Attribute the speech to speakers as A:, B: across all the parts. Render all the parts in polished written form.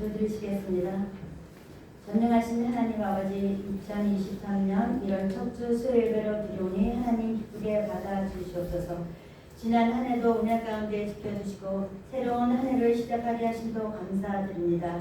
A: 기도드리시겠습니다. 전능하신 하나님 아버지, 2023년 1월 첫 주 수요예배로 들어오니 하나님 기쁘게 받아주시옵소서. 지난 한 해도 은혜 가운데 지켜주시고 새로운 한 해를 시작하게 하심도 감사드립니다.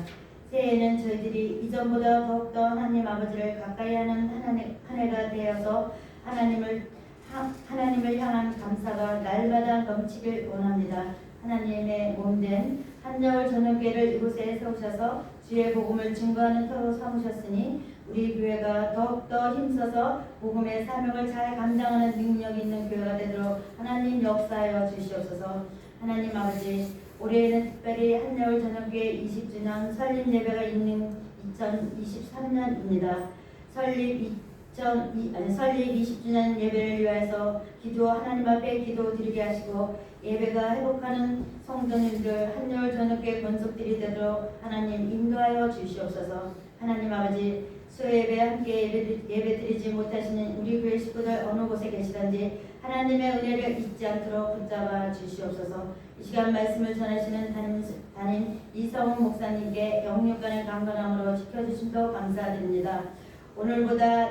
A: 새해에는 저희들이 이전보다 더욱더 하나님 아버지를 가까이 하는 한 해가 되어서 하나님을 향한 감사가 날마다 넘치길 원합니다. 하나님의 몸된 한여울 저녁교회를 이곳에 세우셔서 주의 복음을 증거하는 터로 삼으셨으니 우리 교회가 더욱더 힘써서 복음의 사명을 잘 감당하는 능력 있는 교회가 되도록 하나님 역사하여 주시옵소서. 하나님 아버지, 올해에는 특별히 한여울 저녁교회 20주년 설립 예배가 있는 2023년입니다. 설립 20주년 예배를 위해서 하나님 앞에 기도드리게 하시고 예배가 회복하는 성도님들 한여울 저녁교회 권속들이 되도록 하나님 인도하여 주시옵소서. 하나님 아버지, 수요예배 함께 예배드리지 못하시는 우리 교회 식구들 어느 곳에 계시든지 하나님의 은혜를 잊지 않도록 붙잡아 주시옵소서. 이 시간 말씀을 전하시는 담임 이성훈 목사님께 영육간의 강건함으로 지켜주심도 감사드립니다. 오늘보다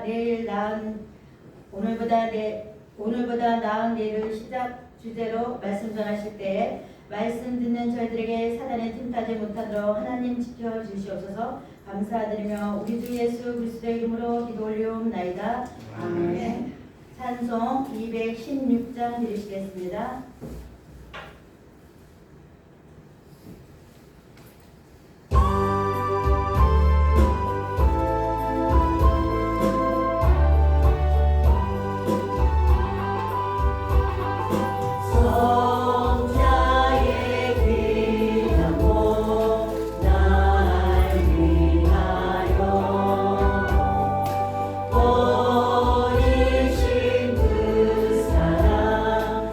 A: 나은 내일을 시작 주제로 말씀 전하실 때에 말씀 듣는 저희들에게 사단에 틈타지 못하도록 하나님 지켜주시옵소서. 감사드리며 우리 주 예수 그리스도의 이름으로 기도 올리옵나이다. 아멘. 찬송 216장 드리시겠습니다.
B: 버리신 그 사랑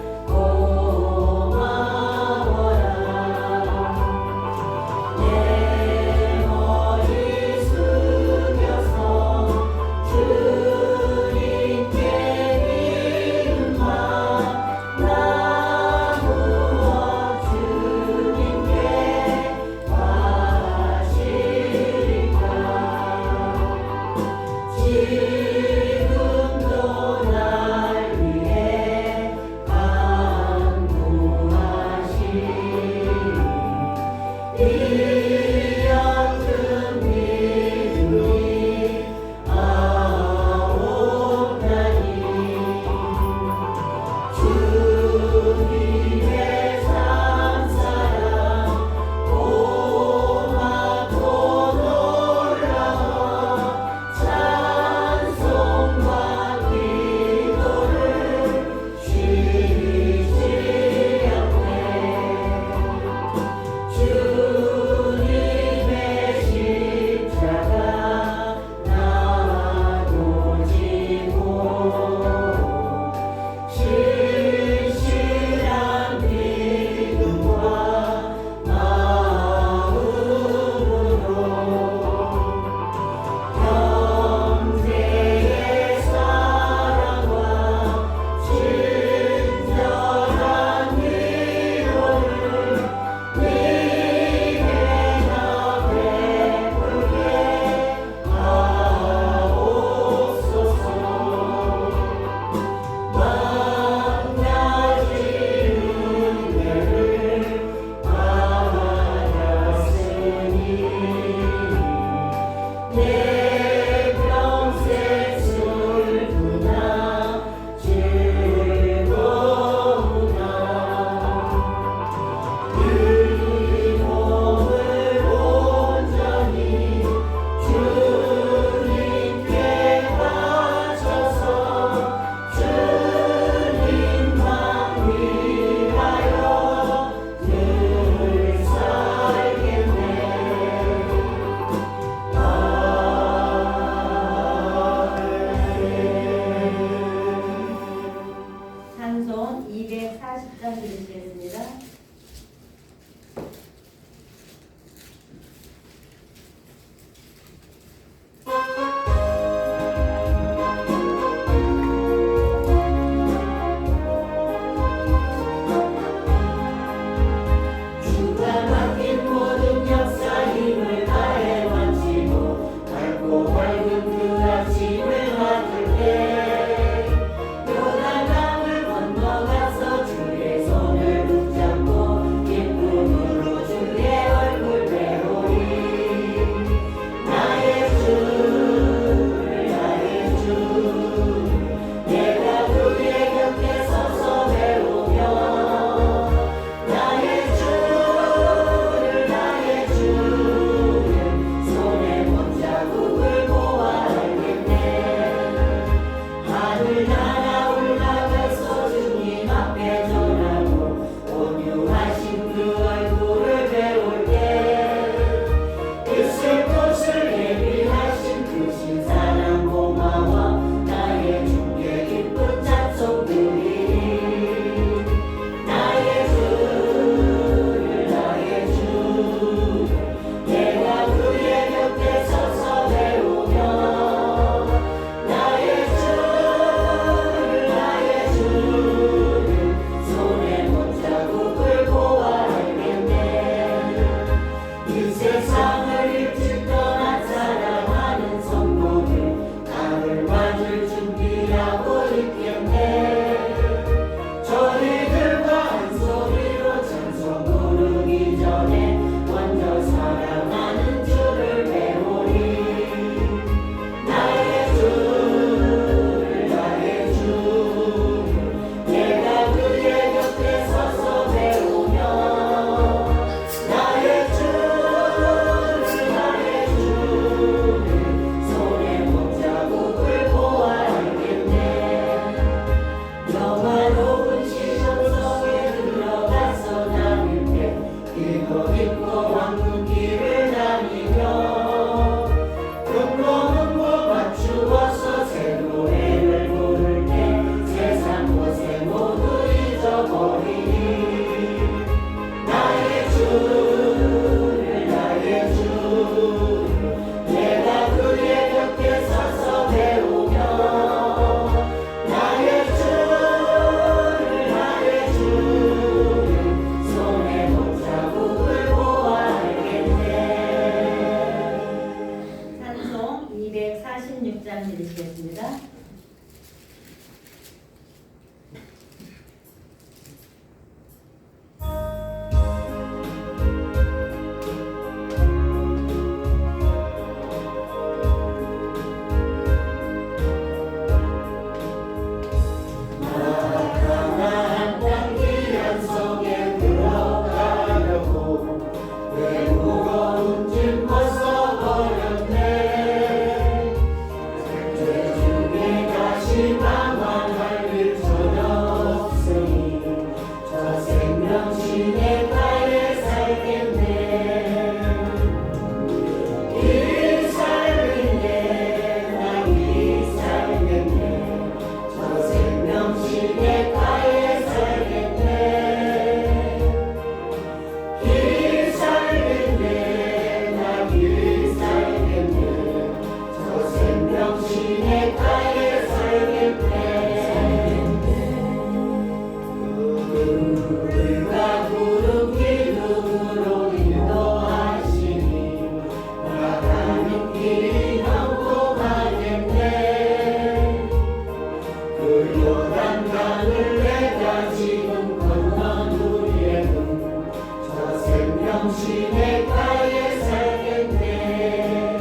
B: 시냇가에 살겠네.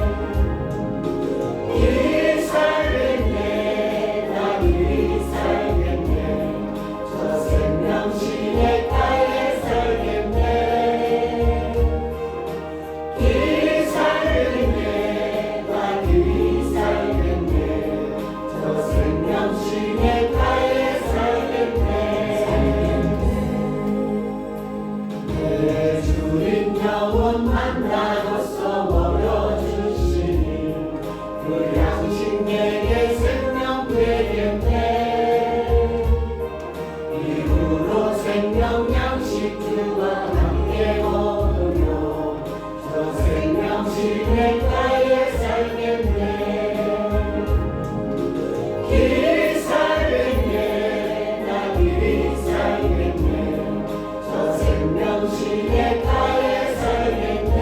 B: 이 살겠네. 나 이 살겠네. 저 생명 시냇가에 살겠네. 이 살겠네. 나 이 살겠네. 저 생명 시냇가에 살겠네. 내 주인 영혼 만나고서 먹여주시니 그 양식 내게 생명 되겠네. 이후로 생명 양식 주와 함께 먹으며 저 생명 시냇가에 살겠네. 길 살겠네. 나 길 살겠네. 저 생명 시냇가에 살겠네.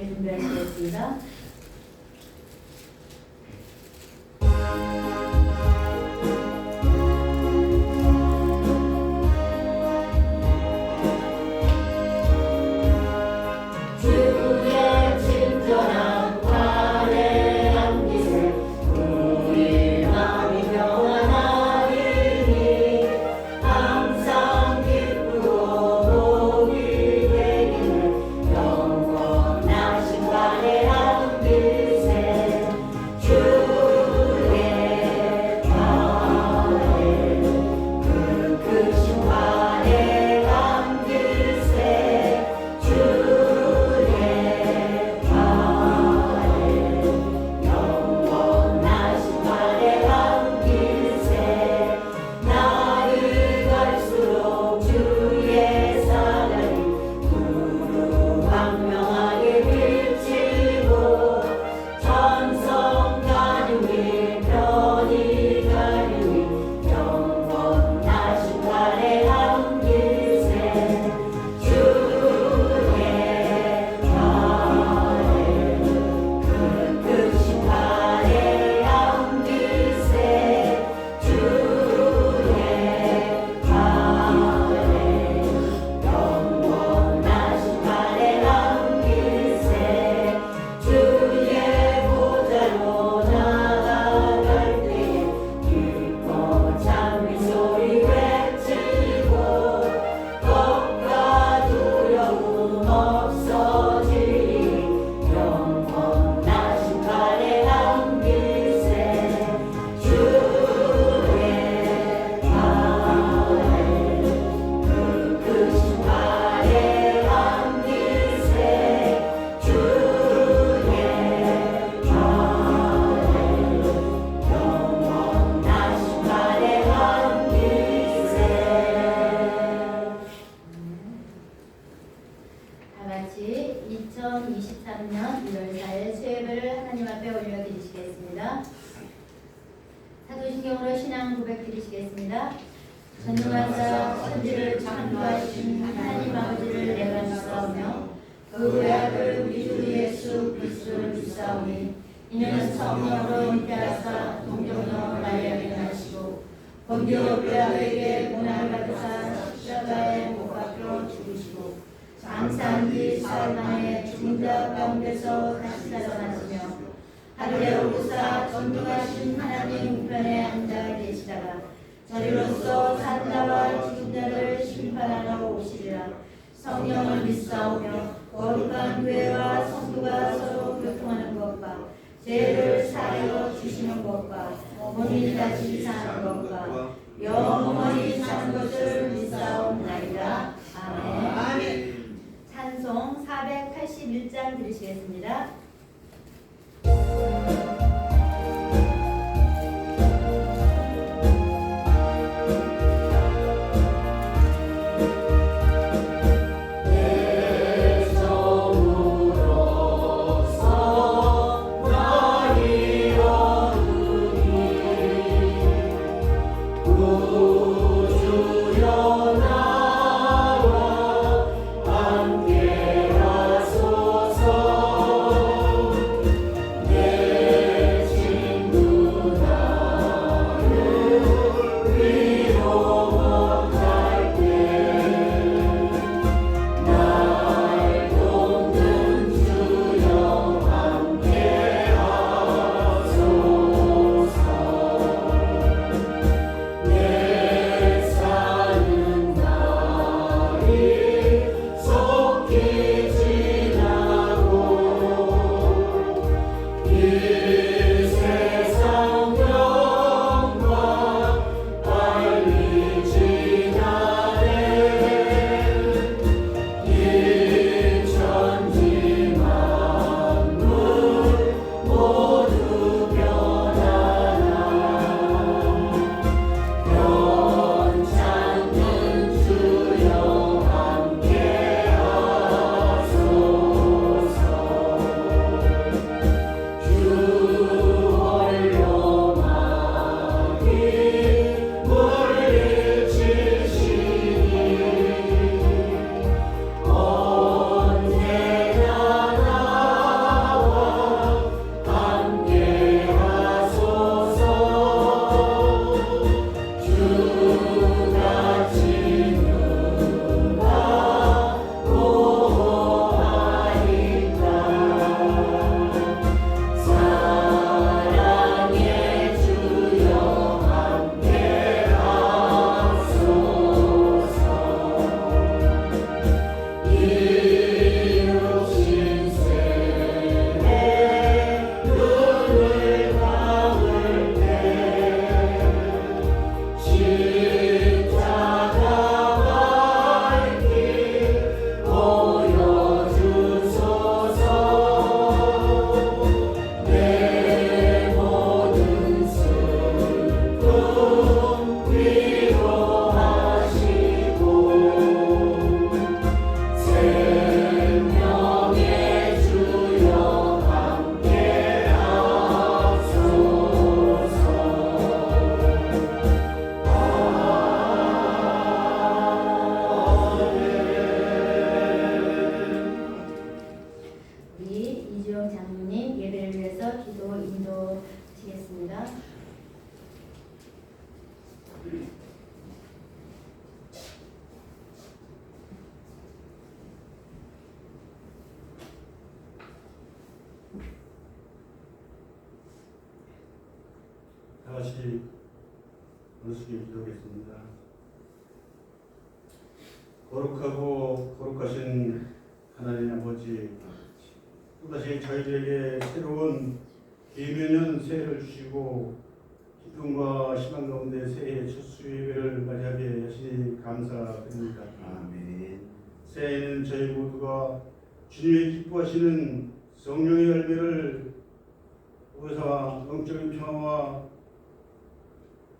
A: 함께 준비하시겠습니다.
B: 주의 친절한 발에 안기세 우리 마음이 평안하리니 항상 기쁘고 복이 되기를 영원하신 발에 안기세 주의 발에 그 크신 발에 안기세 영원하신 발에 안기세 나를 갈수록 주의 사랑이 두루 광명하게 비치고 천성 가리니 편히 가리니 영원하신 발에 안기세 크신 발에 안기세 주의 발에 영원하신 발에 안기세 주의 보좌로 나아갈 때에 기뻐 찬미 소리 외치고 겁과 두려움 없어지리 영원하신 발에 안기세 주의 발에 그 크신 발에 안기세 주의 발에 영원하신 발에 안기세
A: 다 같이 2023년 1월 4일 수요예배를 하나님 앞에 올려드리시겠습니다. 사도신경으로 신앙 고백 드리시겠습니다. 전능하사 천지를 창조하신 하나님 아버지를 내가 믿사오며 그 외아들 우리 주 예수 그리스도를 믿사오니 이는 성령으로 잉태하사 동정녀 마리아에게 나시고 본디오 빌라도에게 고난을 받으사 십자가에 못 박혀 죽으시고 장사한 뒤 사흘 만에 죽은 자 가운데서 다시 살아나시며 하늘에 오르사 전능하신 하나님 우편에 앉아 계시다가 저리로서 산 자와 죽은 자를 심판하러 오시리라. 성령을 믿사오며 거룩한 교회와 성도가 서로 교통하는 것과 죄를 사하여 주시는 것과 본인이 다시 사는 것과 영원히 사는 것을 믿사옵나이다. 아멘. 찬송 481장 들으시겠습니다.
B: 함께 하소서
A: 이주영 장로님 예배를 위해서 기도 인도하시겠습니다.
C: 다시 원수님 기도하겠습니다. 거룩하고 거룩하신 하나님 아버지, 또다시 저희들에게 새로운 기묘년 새해를 주시고 기쁨과 희망 가운데 새해 첫 수요일을 맞이하게 하시니 감사드립니다.
B: 아멘.
C: 새해에는 저희 모두가 주님의 기뻐하시는 성령의 열매를 의사와 영적인 평화와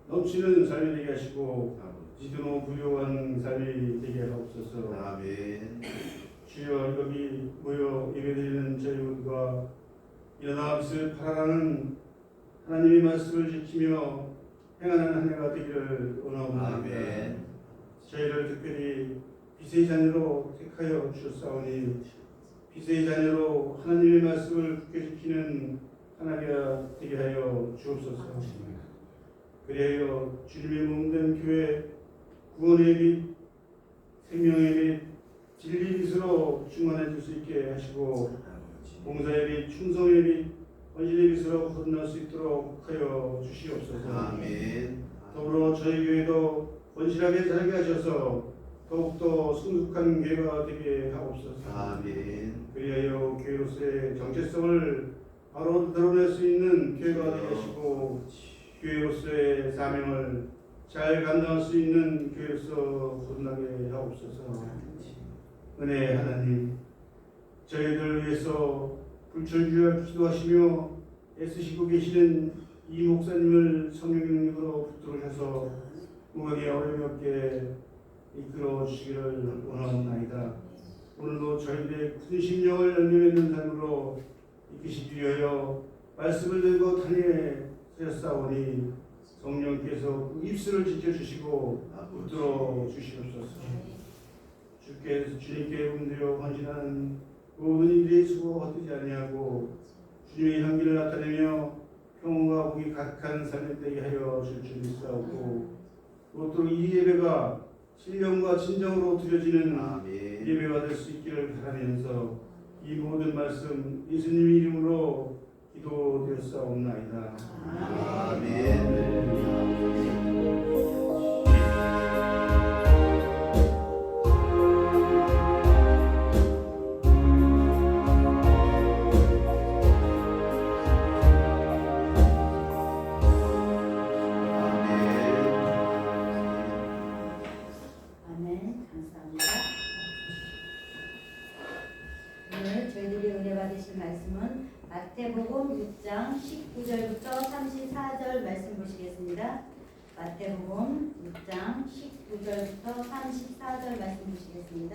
C: 넘치는 삶이 되게 하시고 지도노 부유한 삶이 되게 하옵소서.
B: 아멘.
C: 주여, 여기 모여 예배드리는 저희 모두가 일어나 빛을 발하라는 하나님의 말씀을 지키며 행하는 한 해가 되기를 원하옵나이다.
B: 아멘.
C: 저희를 특별히 빛의 자녀로 택하여 주셨사오니 빛의 자녀로 하나님의 말씀을 굳게 지키는 하나가 되게 하여 주옵소서. 그리하여 주님의 몸된 교회 구원의 빛, 생명의 빛, 진리 빛으로 충만해 줄 수 있게 하시고 봉사의 빛, 충성의 빛, 헌신의 빛으로 거듭날 수 있도록 하여 주시옵소서.
B: 아멘.
C: 더불어 저희 교회도 건실하게 자라게 하셔서 더욱더 성숙한 교회가 되게 하옵소서.
B: 아멘.
C: 그리하여 교회로서의 정체성을 바로 드러낼 수 있는 교회가 되게 하시고 교회로서의 사명을 잘 감당할 수 있는 교회로서 거듭나게 하옵소서. 은혜의 하나님, 저희들 위해서 불철주야 기도하시며 애쓰시고 계시는 이 목사님을 성령의 능력으로 붙들으셔서 무각의 어려움이 없게 이끌어 주시기를 원하옵나이다. 오늘도 저희들의 큰 심령을 열매맺는 삶으로 이끄시기 위하여 말씀을 들고 단위에 서였사오니 성령께서 그 입술을 지켜주시고 붙들어 주시옵소서. 주님께 음대어 헌신하는 모든 일의 수고가 헛되지 아니하고 주님의 향기를 나타내며 평온과 복이 가득한 삶이 되게 하여 줄 줄 믿사오고 또 이 예배가 신령과 진정으로 드려지는
B: 아멘.
C: 예배가 될 수 있기를 바라면서 이 모든 말씀 예수님 이름으로 기도드렸사옵나이다.
A: 아멘. 감사합니다. 오늘 저희들이 은혜 받으실 말씀은 마태복음 6장 19절부터 34절 말씀 보시겠습니다. 마태복음 6장 19절부터 34절 말씀 보시겠습니다.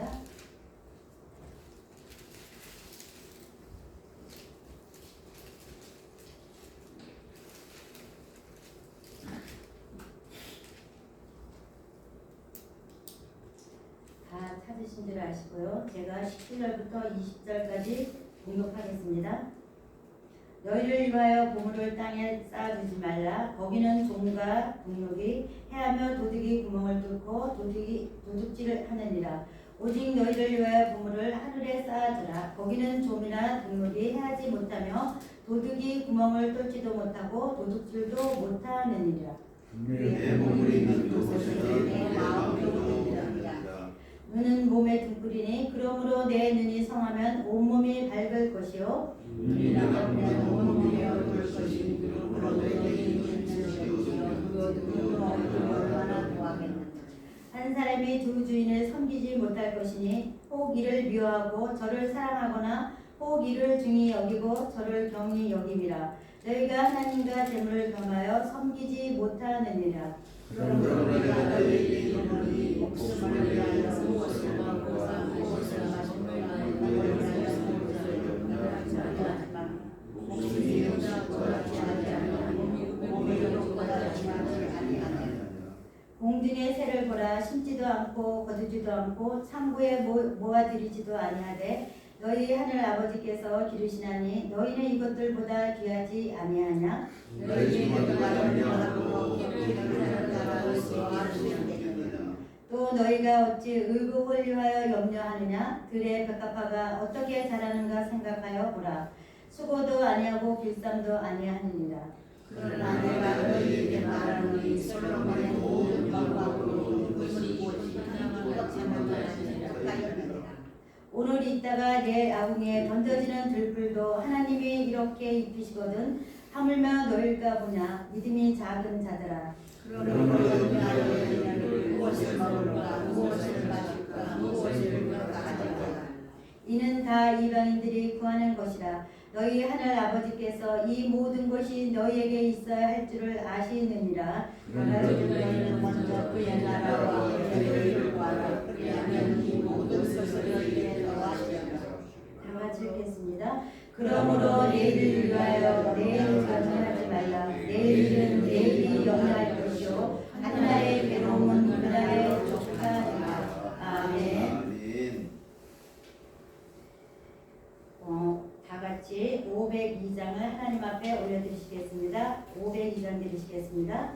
A: 다 찾으신 줄 아시고요. 제가 17절부터 20절까지 봉독하겠습니다. 너희를 위하여 보물을 땅에 쌓아두지 말라. 거기는 종과 동록이 해하며 도둑이 구멍을 뚫고 도둑질을 하느니라. 오직 너희를 위하여 보물을 하늘에 쌓아두라. 거기는 좀이나 동록이 해하지 못하며 도둑이 구멍을 뚫지도 못하고 도둑질도 못하느니라.
B: 내 몸이 있는 곳에서는 내 마음도 있느니라.
A: 눈은 몸의 등불이니 그러므로 내 눈이 성하면 온몸이 밝을 것이요
B: 눈이 나가면 온몸이 어두울 것이니 그러므로 내 눈이
A: 얼마나 더하겠느냐. 한 사람이 두 주인을 섬기지 못할 것이니 혹 이를 미워하고 저를 사랑하거나 혹 이를 중히 여기고 저를 경히 여김이라. 너희가 하나님과 재물을 겸하여 섬기지 못하느니라.
B: 그러므로 내가 너희에게 이르노니 목숨을 위하여 무엇을 먹고 무엇을 마시고 목숨이 음식과 같이 하지 아니하며 몸이 음식과 같이 하지 아니하느니라.
A: 공중의 새를 보라. 심지도 않고 거두지도 않고 창고에 모아들이지도 아니하되 너희 하늘 아버지께서 기르시나니 너희는 이것들보다 귀하지 아니하냐?
B: 너희 모두가 염려하고 기르는 자로서 아시느니라.
A: 또 너희가 어찌 의복을 위하여 염려하느냐? 들의 백합화가 어떻게 자라는가 생각하여 보라. 수고도 아니하고 길쌈도 아니하느니라.
B: 그러나 내가 너희에게 말하노니 솔로몬의 모든 영광으로 그것이 오직 하나님과 찬양하시니라 하였느니라.
A: 오늘 있다가 내일 아궁이에 던져지는 들불도 하나님이 이렇게 입히시거든 하물며 너희가 보냐 믿음이 작은 자들아.
B: 그러므로 너희는 무엇을 먹을까 무엇을 마실까 무엇을 입을까 하자.
A: 이는 다 이방인들이 구하는 것이라. 너희 하늘 아버지께서 이 모든 것이 너희에게 있어야 할 줄을 아시느니라.
B: 그러나 너희는 먼저 그의 나라와 그의 의를 구하라. 그리하면 이 모든 것을 너희에게 더하시리라.
A: 다 같이 읽겠습니다. 그러므로 내일을 위하여 내일을 염려하지 말라. 내일은 내일이 염려할 것이요 한 날의 괴로움은 그날의 족하니라. 아멘. 다 같이 502장을 하나님 앞에 올려드리시겠습니다. 502장 드리시겠습니다.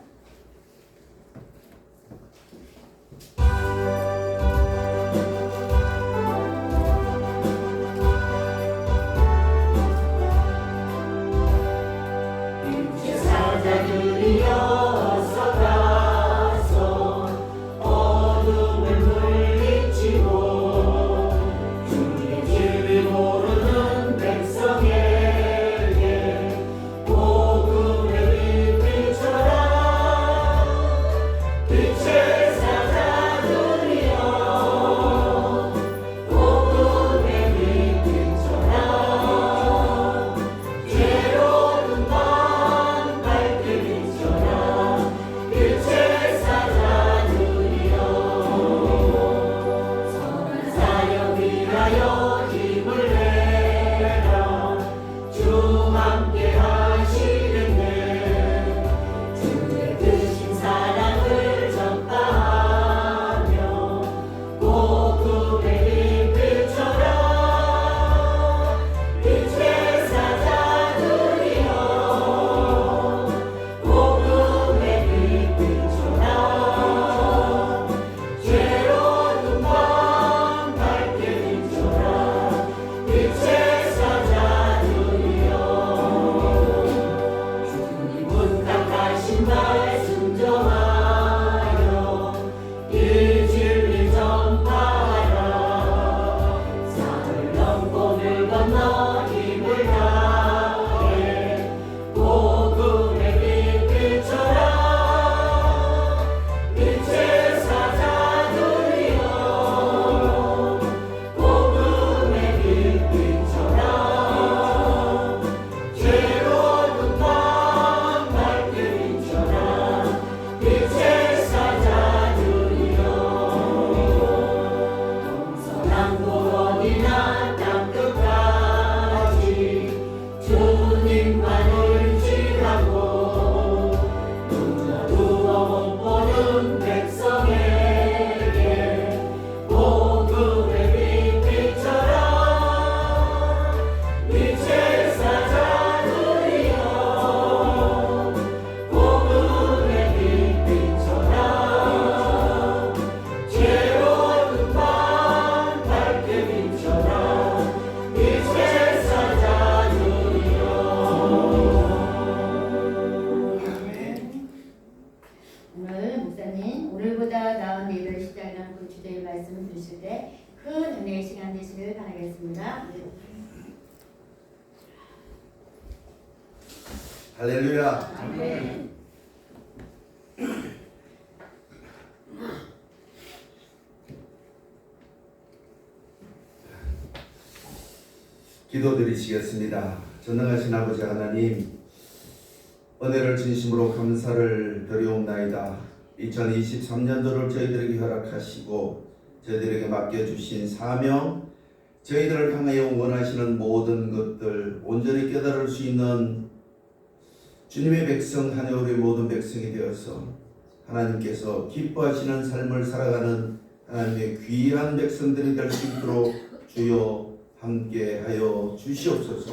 A: 오늘보다 나은 내일을 시작이라는 그 주제의 말씀을 들으실 때 큰 은혜의 시간 되시길 바라겠습니다.
D: 할렐루야.
A: 아멘.
D: 기도드리시겠습니다. 전능하신 아버지 하나님, 은혜를 진심으로 감사를 드리옵나이다. 2023년도를 저희들에게 허락하시고 저희들에게 맡겨주신 사명, 저희들을 향하여 원하시는 모든 것들 온전히 깨달을 수 있는 주님의 백성 하나의 우리 모든 백성이 되어서 하나님께서 기뻐하시는 삶을 살아가는 하나님의 귀한 백성들이 될 수 있도록 주여 함께하여 주시옵소서.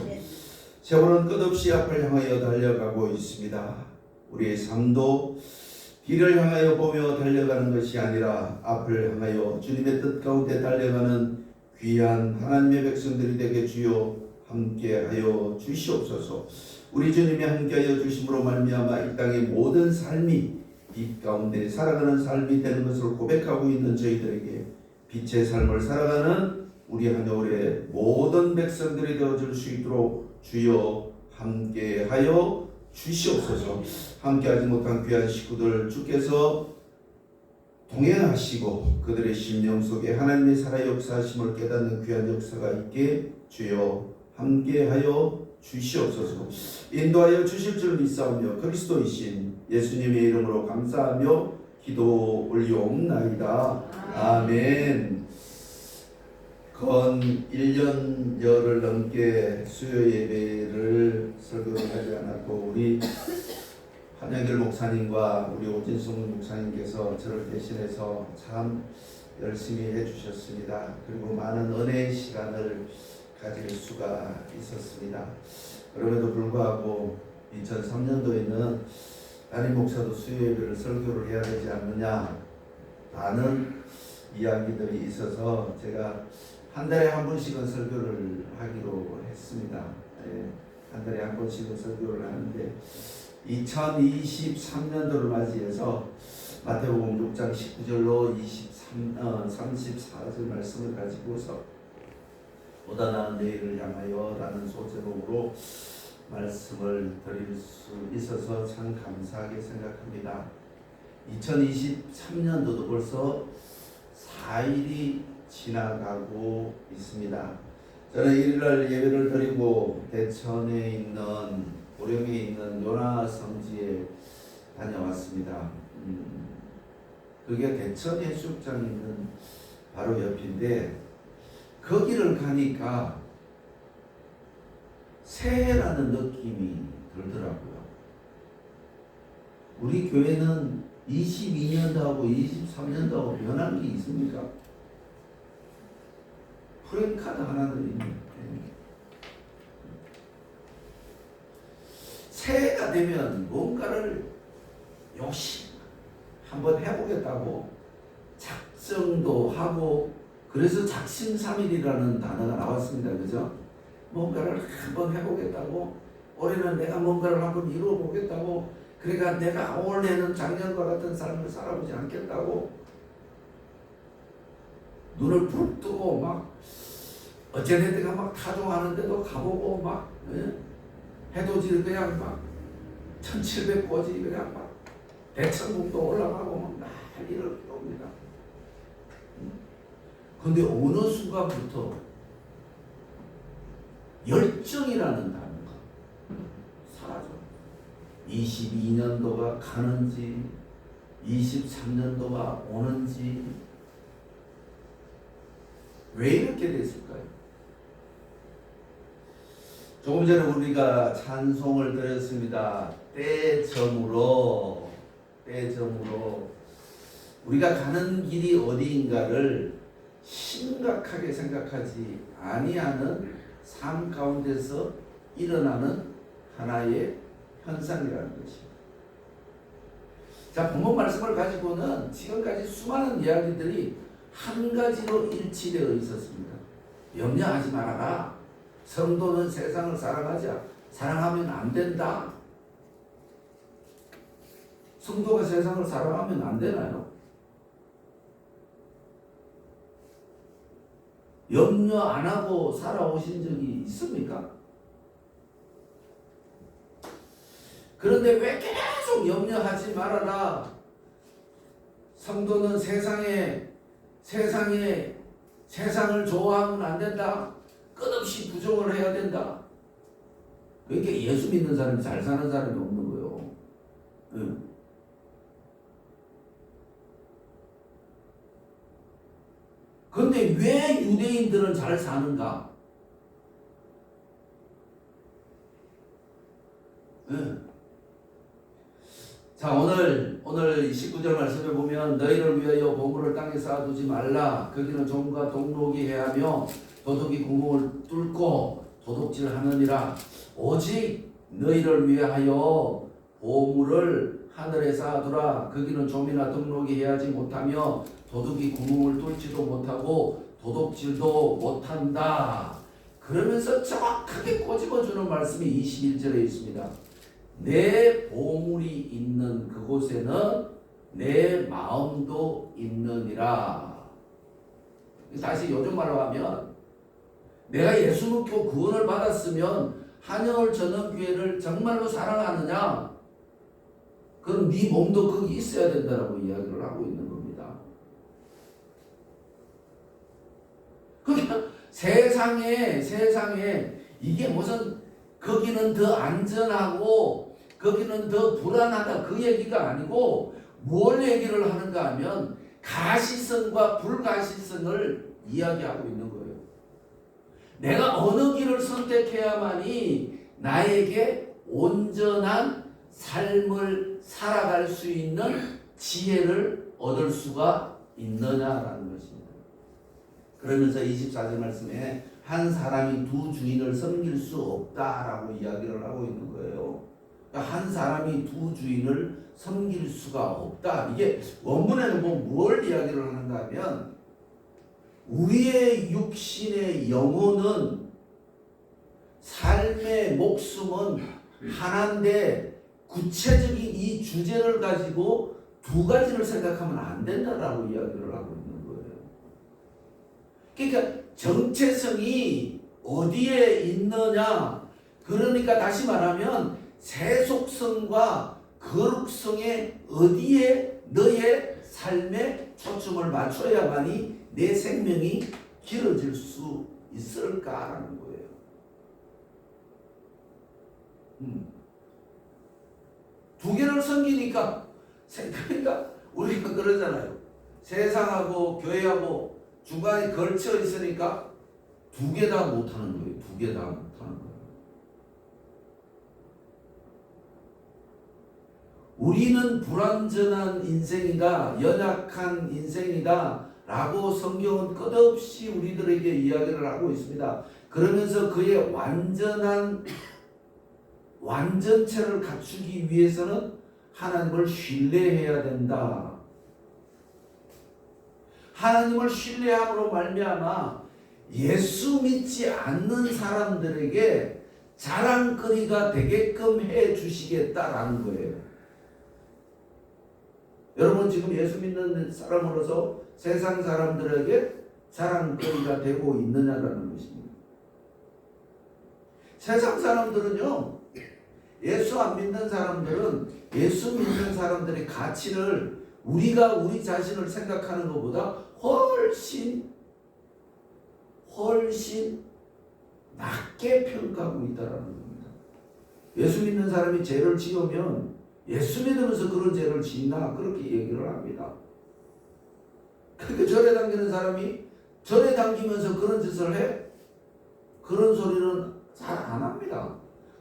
D: 세월은 끝없이 앞을 향하여 달려가고 있습니다. 우리의 삶도 길을 향하여 보며 달려가는 것이 아니라 앞을 향하여 주님의 뜻 가운데 달려가는 귀한 하나님의 백성들이 되게 주여 함께하여 주시옵소서. 우리 주님이 함께하여 주심으로 말미암아 이 땅의 모든 삶이 빛 가운데 살아가는 삶이 되는 것을 고백하고 있는 저희들에게 빛의 삶을 살아가는 우리 한겨울의 모든 백성들이 되어줄 수 있도록 주여 함께하여 주시옵소서. 함께하지 못한 귀한 식구들 주께서 동행하시고 그들의 심령 속에 하나님의 살아 역사하심을 깨닫는 귀한 역사가 있게 주여 함께하여 주시옵소서. 인도하여 주실 줄 믿사오며 그리스도이신 예수님의 이름으로 감사하며 기도 올리옵나이다. 아멘. 건 1년여를 넘게 수요 예배를 설교를 하지 않았고 우리 한영길 목사님과 우리 오진숙 목사님께서 저를 대신해서 참 열심히 해주셨습니다. 그리고 많은 은혜의 시간을 가질 수가 있었습니다. 그럼에도 불구하고 2003년도에는 담임 목사도 수요 예배를 설교를 해야 되지 않느냐 라는 이야기들이 있어서 제가 한 달에 한 번씩은 설교를 하기로 했습니다. 네, 한 달에 한 번씩은 설교를 하는데 2023년도를 맞이해서 마태복음 6장 19절로 34절 말씀을 가지고서 보다 나은 내일을 향하여 라는 소제목으로 말씀을 드릴 수 있어서 참 감사하게 생각합니다. 2023년도도 벌써 4일이 지나가고 있습니다. 저는 1일날 예배를 드리고 대천에 있는 고령에 있는 요나 성지에 다녀왔습니다. 그게 대천 해수욕장 있는 바로 옆인데 거기를 가니까 새해라는 느낌이 들더라고요. 우리 교회는 22년도하고 23년도하고 변한 게 있습니까? 프랜카드 하나는 있는데 새해가 되면 뭔가를 욕심 한번 해보겠다고 작정도 하고 그래서 작심삼일이라는 단어가 나왔습니다. 그죠? 뭔가를 한번 해보겠다고 올해는 내가 뭔가를 한번 이루어보겠다고 그러니까 내가 올해는 작년과 같은 삶을 살아보지 않겠다고 눈을 부릅 뜨고 막 어쩐 애들가 막 타종하는데도 가보고 막 해돋이를 그냥 막 1700고지 그냥 막 대천궁도 올라가고 막 난리를 펴옵니다. 근데 어느 순간부터 열정이라는 단어가 사라져. 22년도가 가는지 23년도가 오는지 왜 이렇게 됐을까요? 조금 전에 우리가 찬송을 드렸습니다. 때점으로 우리가 가는 길이 어디인가를 심각하게 생각하지 아니하는 삶 가운데서 일어나는 하나의 현상이라는 것입니다. 자, 본문 말씀을 가지고는 지금까지 수많은 이야기들이 한 가지로 일치되어 있었습니다. 염려하지 말아라. 성도는 세상을 사랑하면 안 된다. 성도가 세상을 사랑하면 안 되나요? 염려 안 하고 살아오신 적이 있습니까? 그런데 왜 계속 염려하지 말아라. 성도는 세상을 좋아하면 안 된다. 끝없이 부정을 해야 된다. 그러니까 예수 믿는 사람이 잘 사는 사람이 없는 거예요. 응. 그런데 왜 유대인들은 잘 사는가? 응. 자, 오늘 19절 말씀에 보면 너희를 위하여 보물을 땅에 쌓아두지 말라. 거기는 종과 동록이 해하며 도둑이 구멍을 뚫고 도둑질하느니라. 오직 너희를 위하여 보물을 하늘에 쌓아두라. 거기는 좀이나 등록이 해야지 못하며 도둑이 구멍을 뚫지도 못하고 도둑질도 못한다. 그러면서 정확하게 꼬집어주는 말씀이 21절에 있습니다. 내 보물이 있는 그곳에는 내 마음도 있느니라. 다시 요즘 말로 하면 내가 예수 믿고 구원을 받았으면 한여울 전원교회를 정말로 사랑하느냐? 그럼 네 몸도 거기 있어야 된다라고 이야기를 하고 있는 겁니다. 그러니까 세상에 이게 무슨 거기는 더 안전하고 거기는 더 불안하다 그 얘기가 아니고 뭘 얘기를 하는가 하면 가시성과 불가시성을 이야기하고 있는 거예요. 내가 어느 길을 선택해야만이 나에게 온전한 삶을 살아갈 수 있는 지혜를 얻을 수가 있느냐라는 것입니다. 그러면서 24절 말씀에 한 사람이 두 주인을 섬길 수 없다라고 이야기를 하고 있는 거예요. 그러니까 한 사람이 두 주인을 섬길 수가 없다. 이게 원문에는 뭘 이야기를 하는가 하면 우리의 육신의 영혼은 삶의 목숨은 하나인데 구체적인 이 주제를 가지고 두 가지를 생각하면 안 된다라고 이야기를 하고 있는 거예요. 그러니까 정체성이 어디에 있느냐. 그러니까 다시 말하면 세속성과 거룩성에 어디에 너의 삶에 초점을 맞춰야만이 내 생명이 길어질 수 있을까라는 거예요. 두 개를 섬기니까 그러니까 우리가 그러잖아요. 세상하고 교회하고 중간에 걸쳐 있으니까 두 개 다 못하는 거예요. 두 개 다 못하는 거예요. 우리는 불완전한 인생이다, 연약한 인생이다 라고 성경은 끝없이 우리들에게 이야기를 하고 있습니다. 그러면서 그의 완전체를 갖추기 위해서는 하나님을 신뢰해야 된다. 하나님을 신뢰함으로 말미암아 예수 믿지 않는 사람들에게 자랑거리가 되게끔 해 주시겠다라는 거예요. 여러분 지금 예수 믿는 사람으로서 세상 사람들에게 자랑거리가 되고 있느냐라는 것입니다. 세상 사람들은요, 예수 안 믿는 사람들은 예수 믿는 사람들의 가치를 우리가 우리 자신을 생각하는 것보다 훨씬 낮게 평가하고 있다는 겁니다. 예수 믿는 사람이 죄를 지으면 예수 믿으면서 그런 죄를 짓나 그렇게 얘기를 합니다. 그렇게 절에 당기는 사람이 절에 당기면서 그런 짓을 해? 그런 소리는 잘 안 합니다.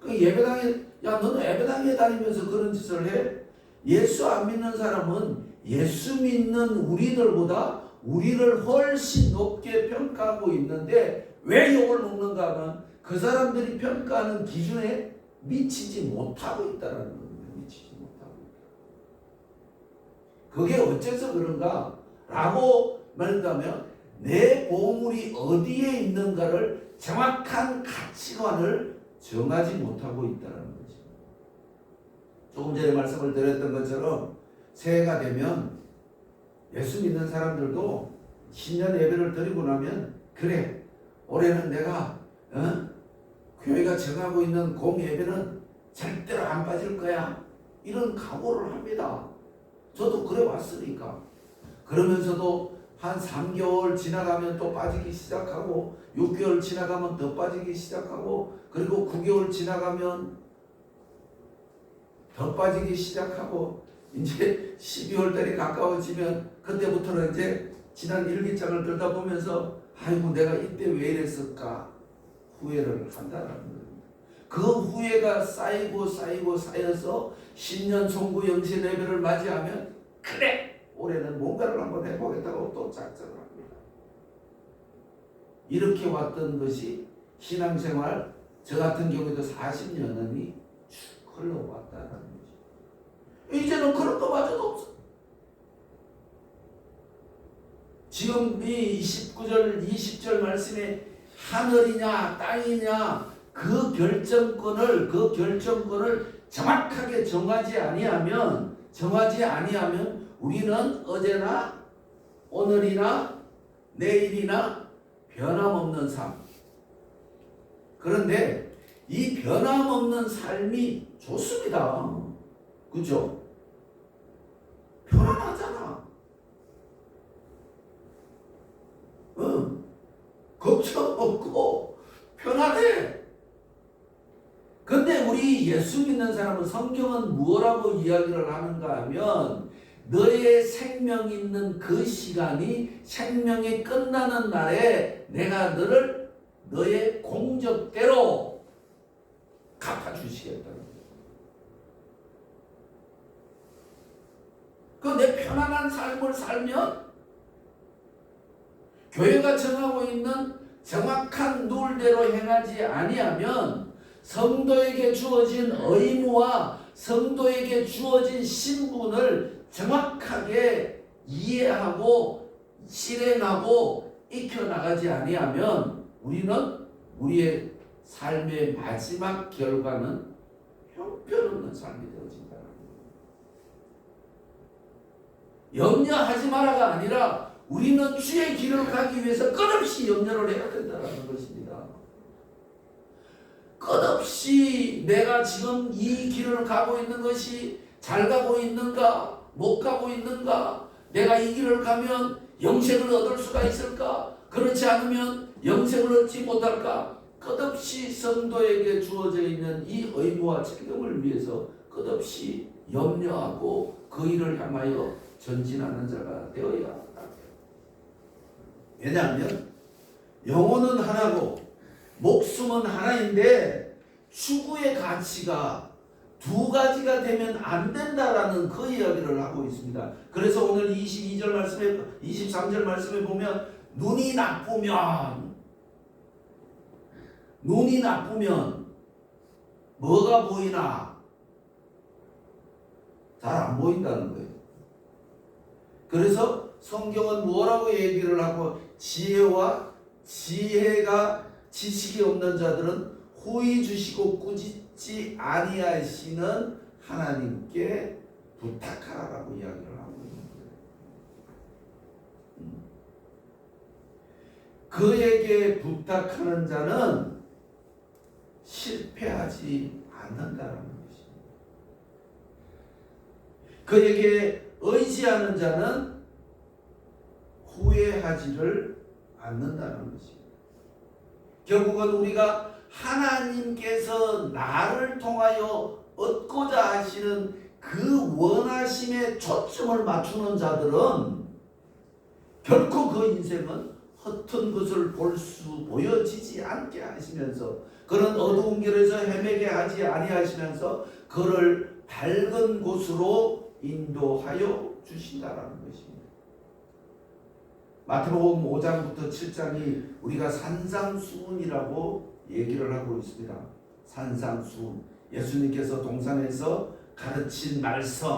D: 예배당에 야 너는 예배당에 다니면서 그런 짓을 해? 예수 안 믿는 사람은 예수 믿는 우리들보다 우리를 훨씬 높게 평가하고 있는데 왜 욕을 먹는가 하면 그 사람들이 평가하는 기준에 미치지 못하고 있다는 겁니다. 미치지 못하고 있다. 그게 어째서 그런가? 라고 말한다면 내 보물이 어디에 있는가를 정확한 가치관을 정하지 못하고 있다는 거죠. 조금 전에 말씀을 드렸던 것처럼 새해가 되면 예수 믿는 사람들도 신년 예배를 드리고 나면 그래 올해는 내가 교회가 정하고 있는 공예배는 절대로 안 빠질 거야 이런 각오를 합니다. 저도 그래 왔으니까. 그러면서도 한 3개월 지나가면 또 빠지기 시작하고 6개월 지나가면 더 빠지기 시작하고 그리고 9개월 지나가면 더 빠지기 시작하고 이제 12월 달이 가까워지면 그때부터는 이제 지난 일기장을 들다 보면서 아이고 내가 이때 왜 이랬을까 후회를 한다는 겁니다. 그 후회가 쌓여서 신년 송구 영신 예배를 맞이하면 그래 올해는 뭔가를 한번 해보겠다고 또 작정을 합니다. 이렇게 왔던 것이 신앙생활 저 같은 경우에도 40년이 쭉 흘러왔다는 거죠. 이제는 그런 거마저도 없어. 지금 이 19절 20절 말씀에 하늘이냐 땅이냐 그 결정권을 정확하게 정하지 아니하면 우리는 어제나 오늘이나 내일이나 변함없는 삶. 그런데 이 변함없는 삶이 좋습니다. 그죠? 편안하잖아. 걱정 없고 편안해. 근데 우리 예수 믿는 사람은 성경은 무엇라고 이야기를 하는가 하면 너의 생명 있는 그 시간이 생명이 끝나는 날에 내가 너를 너의 공적대로 갚아주시겠다는 거예요. 그 내 편안한 삶을 살면 교회가 정하고 있는 정확한 룰대로 행하지 아니하면 성도에게 주어진 의무와 성도에게 주어진 신분을 정확하게 이해하고 실행하고 익혀나가지 아니하면 우리는 우리의 삶의 마지막 결과는 형편없는 삶이 되어진다. 염려하지 마라가 아니라 우리는 주의 길을 가기 위해서 끝없이 염려를 해야 된다는 것입니다. 끝없이 내가 지금 이 길을 가고 있는 것이 잘 가고 있는가, 못 가고 있는가, 내가 이 길을 가면 영생을 얻을 수가 있을까, 그렇지 않으면 영생을 얻지 못할까, 끝없이 성도에게 주어져 있는 이 의무와 책임을 위해서 끝없이 염려하고 그 일을 향하여 전진하는 자가 되어야 한다. 왜냐하면 영혼은 하나고 목숨은 하나인데 추구의 가치가 두 가지가 되면 안 된다라는 그 이야기를 하고 있습니다. 그래서 오늘 22절 말씀에 23절 말씀에 보면 눈이 나쁘면 뭐가 보이나? 잘 안 보인다는 거예요. 그래서 성경은 뭐라고 얘기를 하고 지혜가 지식이 없는 자들은 호의 주시고 꾸짖지 아니하시는 하나님께 부탁하라고 이야기를 하고 있는 거예요. 그에게 부탁하는 자는 실패하지 않는다는 것입니다. 그에게 의지하는 자는 후회하지를 않는다는 것입니다. 결국은 우리가 하나님께서 나를 통하여 얻고자 하시는 그 원하심에 초점을 맞추는 자들은 결코 그 인생은 허튼 것을 보여지지 않게 하시면서 그런 어두운 길에서 헤매게 하지 아니하시면서 그를 밝은 곳으로 인도하여 주신다라는 것입니다. 마태복음 5장부터 7장이 우리가 산상수훈이라고 얘기를 하고 있습니다. 산상수훈. 예수님께서 동산에서 가르친 말씀.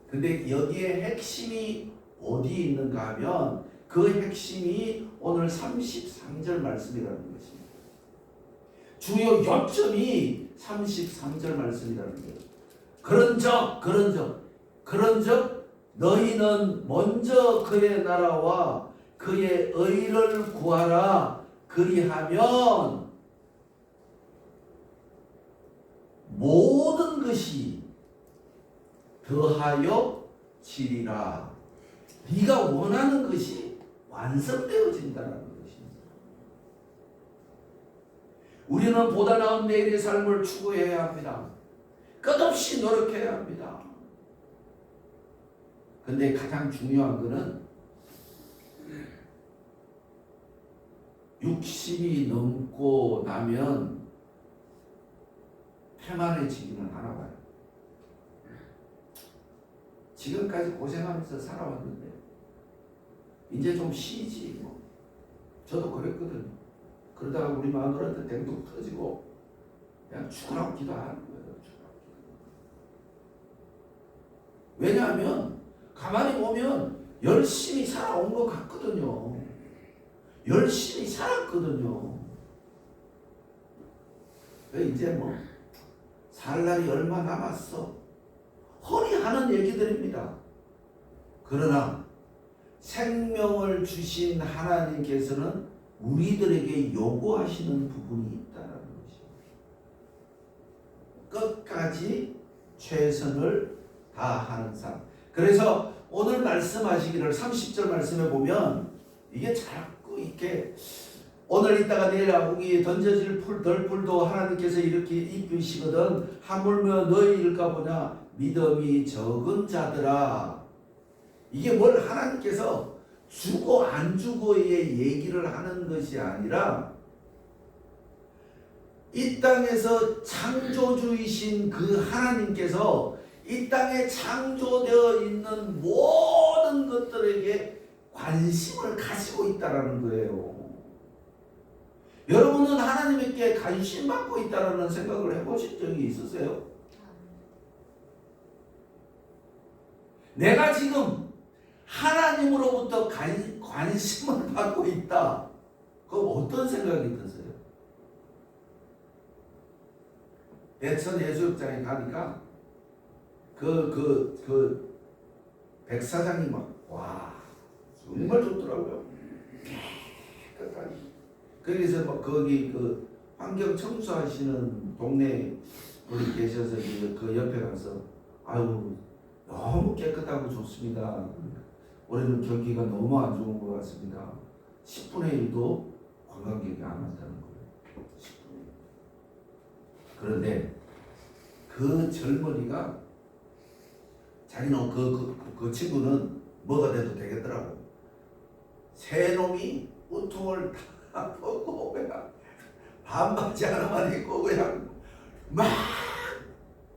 D: 근데 여기에 핵심이 어디 있는가 하면 그 핵심이 오늘 33절 말씀이라는 것입니다. 주요 요점이 33절 말씀이라는 거예요. 그런즉 너희는 먼저 그의 나라와 그의 의를 구하라. 그리하면 모든 것이 더하여 지리라. 네가 원하는 것이 완성되어진다는 것입니다. 우리는 보다 나은 내일의 삶을 추구해야 합니다. 끝없이 노력해야 합니다. 근데 가장 중요한 것은 60이 넘고 나면 패만해지기는 하나 봐요. 지금까지 고생하면서 살아왔는데 이제 좀 쉬지 뭐. 저도 그랬거든요. 그러다가 우리 마누라한테 댕동 터지고 그냥 죽으라고 기도하는 거예요. 죽으라고 기도. 왜냐하면 가만히 보면 열심히 살아온 것 같거든요. 열심히 살았거든요. 이제 뭐 살 날이 얼마 남았어. 허니 하는 얘기들입니다. 그러나 생명을 주신 하나님께서는 우리들에게 요구하시는 부분이 있다는 것입니다. 끝까지 최선을 다하는 삶. 그래서 오늘 말씀하시기를 30절 말씀에 보면 이게 자꾸 이렇게 오늘 있다가 내일 아궁이에 던져질 덜풀도 하나님께서 이렇게 입히시거든. 하물며 너희일까 보냐 믿음이 적은 자들아. 이게 뭘 하나님께서 주고 안 주고의 얘기를 하는 것이 아니라 이 땅에서 창조주이신 그 하나님께서 이 땅에 창조되어 있는 모든 것들에게 관심을 가지고 있다는 거예요. 여러분은 하나님께 관심 받고 있다는 생각을 해보신 적이 있으세요? 내가 지금 하나님으로부터 관심을 받고 있다. 그럼 어떤 생각이 드세요? 대천 해수욕장에 가니까 그 백사장이 와 정말 좋더라고요. 깨끗하니. 그래서 막 거기 그 환경 청소하시는 동네 분이 계셔서 그 옆에 가서 아유 너무 깨끗하고 좋습니다. 올해는 경기가 너무 안 좋은 것 같습니다. 10분의 1도 관광객이 안 왔다는 거예요. 10분의 1. 그런데 그 젊은이가 자기는 그 친구는 뭐가 돼도 되겠더라고. 새 놈이 우통을 다 벗고 그냥 반바지 하나만 입고 그냥 막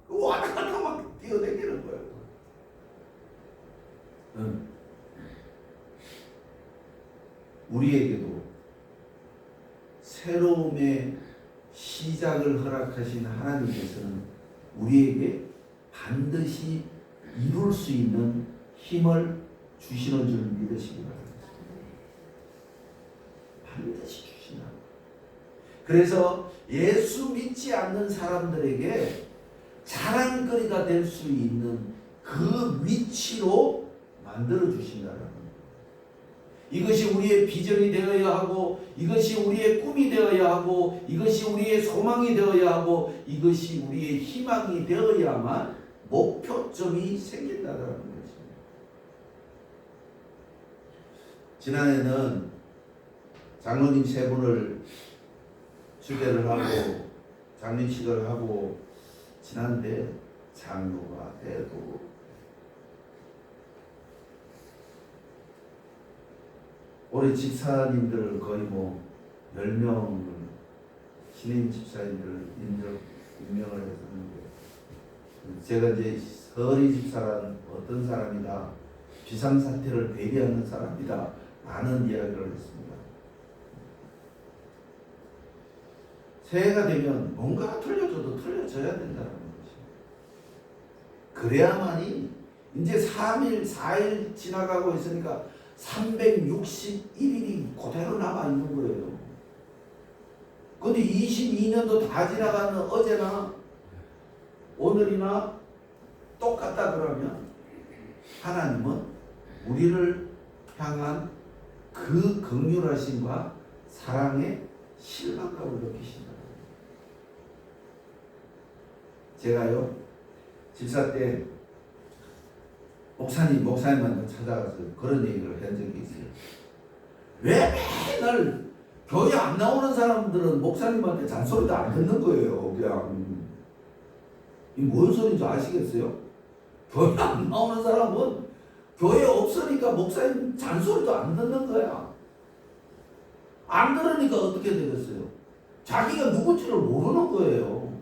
D: 왔다 갔다 막 뛰어다니는 거예요. 우리에게도 새로움의 시작을 허락하신 하나님께서는 우리에게 반드시 이룰 수 있는 힘을 주시는 줄 믿으시기 바랍니다. 반드시 주시나. 그래서 예수 믿지 않는 사람들에게 자랑거리가 될 수 있는 그 위치로 만들어 주신다는 겁니다. 이것이 우리의 비전이 되어야 하고, 이것이 우리의 꿈이 되어야 하고, 이것이 우리의 소망이 되어야 하고, 이것이 우리의 희망이 되어야만 목표점이 생긴다는 것입니다. 지난해는 장로님 세 분을 주례를 하고 장례식을 하고 지난데 장로가 돼도 우리 집사님들 거의 뭐 10명 신임 집사님들 임명을 했었는데 제가 이제 서리 집사란 어떤 사람이다, 비상사태를 대비하는 사람이다 라는 이야기를 했습니다. 새해가 되면 뭔가 틀려줘도 틀려져야 된다는 것입니다. 그래야만이 이제 3일, 4일 지나가고 있으니까 361일이 그대로 남아있는 거예요. 근데 22년도 다 지나가는 어제나 오늘이나 똑같다 그러면 하나님은 우리를 향한 그 긍휼하심과 사랑의 실망감을 느끼신다. 제가요 집사 때 목사님한테 찾아가서 그런 얘기를 한 적이 있어요. 왜 맨날 교회 안 나오는 사람들은 목사님한테 잔소리도 안 듣는 거예요. 그냥 이 뭔 소리인지 아시겠어요? 교회 안 나오는 사람은 교회 없으니까 목사님 잔소리도 안 듣는 거야. 안 들으니까 어떻게 되겠어요? 자기가 누군지를 모르는 거예요.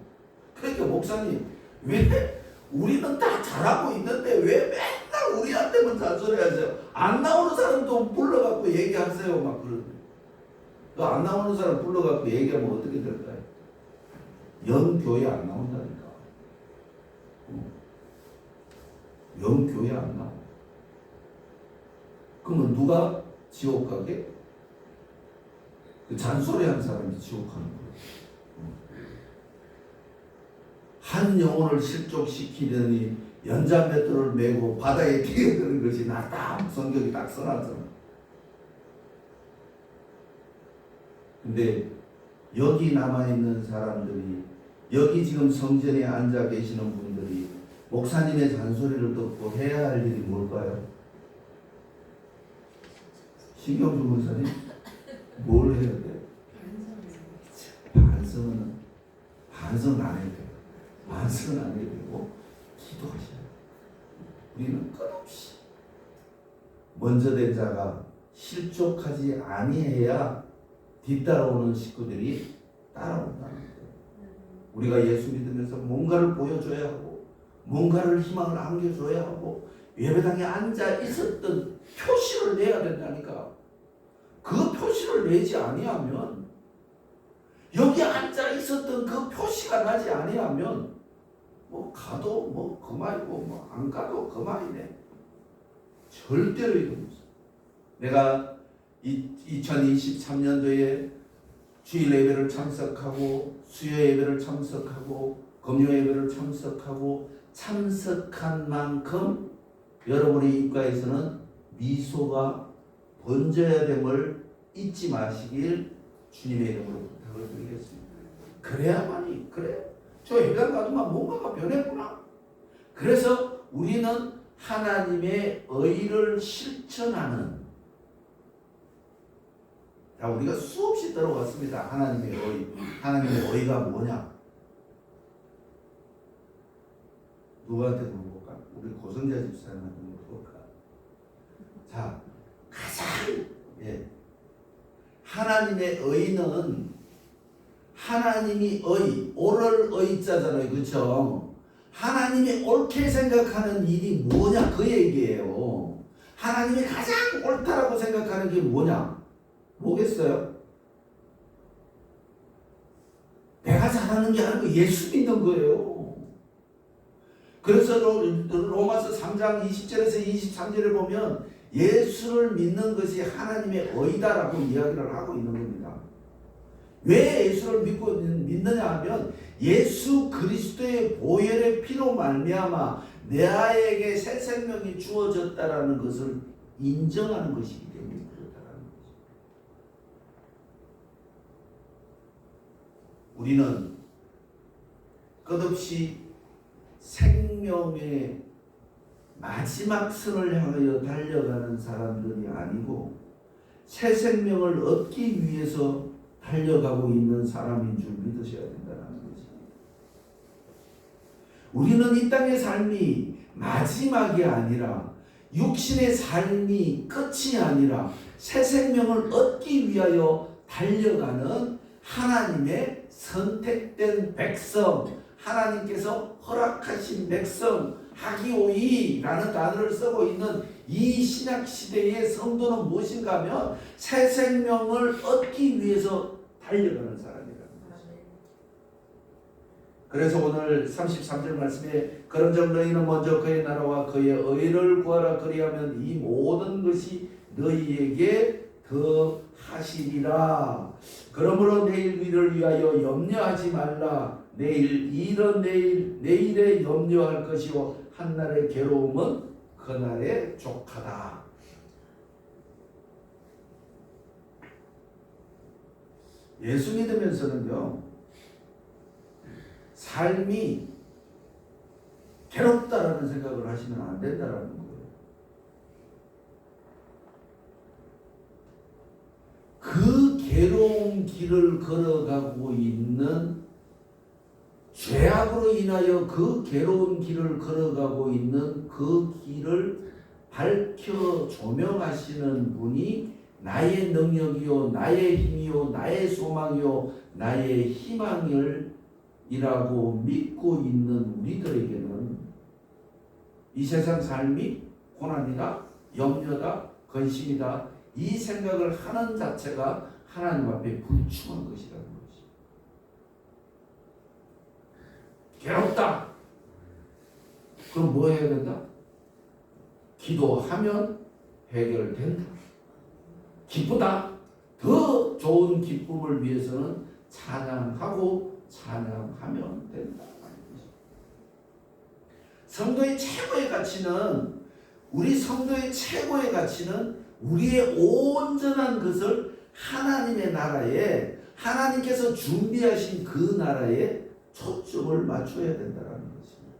D: 그러니까 목사님 왜 우리는 다 잘하고 있는데 왜 맨날 우리한테만 잔소리 하세요? 안 나오는 사람도 불러갖고 얘기하세요. 막 그러는데 그 안 나오는 사람 불러갖고 얘기하면 어떻게 될까요? 영교회 안 나온다니까. 영교회 안 나와. 그러면 누가 지옥 가게? 그 잔소리하는 사람이 지옥 가는 거예요. 한 영혼을 실족시키더니 연장맷돌을 메고 바다에 뛰어드는 것이 딱 성경이 딱 써놨잖아. 근데 여기 남아있는 사람들이, 여기 지금 성전에 앉아 계시는 분들이 목사님의 잔소리를 듣고 해야 할 일이 뭘까요? 신경주 목사님, 뭘 해야 돼? 반성은 안 해야 돼. 반성은 안 해야 되고 기도하셔야 돼. 우리는 끝없이 먼저 된 자가 실족하지 아니해야 뒤따라오는 식구들이 따라온다는 거예요. 우리가 예수 믿으면서 뭔가를 보여줘야 하고 뭔가를 희망을 안겨줘야 하고 예배당에 앉아 있었던 표시를 내야 된다니까. 그 표시를 내지 아니하면, 여기 앉아 있었던 그 표시가 나지 아니하면 뭐 가도 뭐 그만이고 뭐 안 가도 그만이네. 절대로 이런 거죠. 내가 2023년도에 주일 예배를 참석하고 수요 예배를 참석하고 금요 예배를 참석하고 참석한 만큼 여러분의 입가에서는 미소가 번져야 됨을 잊지 마시길 주님의 이름으로 부탁을 드리겠습니다. 그래야만이, 그래, 저 예배당 가도만 뭔가가 변했구나. 그래서 우리는 하나님의 의를 실천하는, 자, 우리가 수없이 들어왔습니다. 하나님의 의. 하나님의 의가 뭐냐? 누구한테 물어볼까? 우리 고성자 집사님한테 물어볼까? 자, 가장 하나님의 의는, 하나님이 의, 옳을 의자잖아요. 그렇죠? 하나님이 옳게 생각하는 일이 뭐냐? 그 얘기예요. 하나님이 가장 옳다라고 생각하는 게 뭐냐? 뭐겠어요? 내가 잘하는 게 아니고 예수 믿는 거예요. 그래서 로마서 3장 20절에서 23절을 보면 예수를 믿는 것이 하나님의 의다라고 이야기를 하고 있는 겁니다. 왜 예수를 믿느냐 하면 예수 그리스도의 보혈의 피로 말미암아 내아에게 새 생명이 주어졌다라는 것을 인정하는 것이기 때문에 그렇다라는 거죠. 우리는 끝없이 생명의 마지막 선을 향하여 달려가는 사람들이 아니고 새 생명을 얻기 위해서 달려가고 있는 사람인 줄 믿으셔야 된다는 것입니다. 우리는 이 땅의 삶이 마지막이 아니라 육신의 삶이 끝이 아니라 새 생명을 얻기 위하여 달려가는 하나님의 선택된 백성, 하나님께서 허락하신 백성, 하기오이라는 단어를 쓰고 있는 이 신약시대의 성도는 무엇인가 하면 새 생명을 얻기 위해서 달려가는 사람이라는 것입니다. 그래서 오늘 33절 말씀에 그런즉 너희는 먼저 그의 나라와 그의 의를 구하라. 그리하면 이 모든 것이 너희에게 더하시리라. 그러므로 내일 일을 위하여 염려하지 말라. 내일 일은 내일에 염려할 것이요 한날의 괴로움은 그날의 족하다. 예수 믿으면서는요, 삶이 괴롭다라는 생각을 하시면 안 된다라는 거예요. 그 괴로운 길을 걸어가고 있는, 죄악으로 인하여 그 괴로운 길을 걸어가고 있는 그 길을 밝혀 조명하시는 분이 나의 능력이요, 나의 힘이요, 나의 소망이요, 나의 희망이라고 믿고 있는 우리들에게는 이 세상 삶이 고난이다, 염려다, 근심이다, 이 생각을 하는 자체가 하나님 앞에 불충한 것이라는 것이. 괴롭다. 그럼 뭐 해야 된다? 기도하면 해결된다. 기쁘다. 더 좋은 기쁨을 위해서는 찬양하고 찬양하면 된다. 성도의 최고의 가치는 우리 성도의 최고의 가치는 우리의 온전한 것을 하나님의 나라에 하나님께서 준비하신 그 나라에 초점을 맞춰야 된다는 것입니다.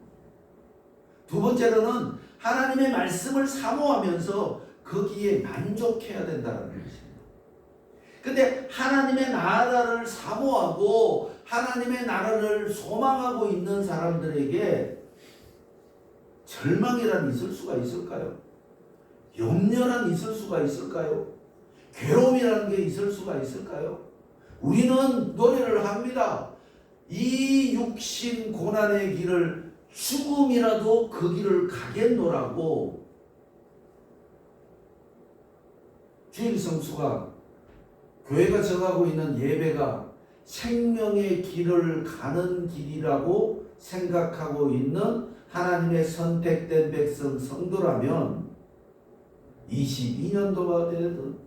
D: 두 번째로는 하나님의 말씀을 사모하면서 거기에 만족해야 된다는 것입니다. 근데 하나님의 나라를 사모하고 하나님의 나라를 소망하고 있는 사람들에게 절망이란 있을 수가 있을까요? 염려란 있을 수가 있을까요? 괴로움이라는 게 있을 수가 있을까요? 우리는 노래를 합니다. 이 육신 고난의 길을 죽음이라도 그 길을 가겠노라고. 주일 성수가 교회가 정하고 있는 예배가 생명의 길을 가는 길이라고 생각하고 있는 하나님의 선택된 백성 성도라면 22년도가 되든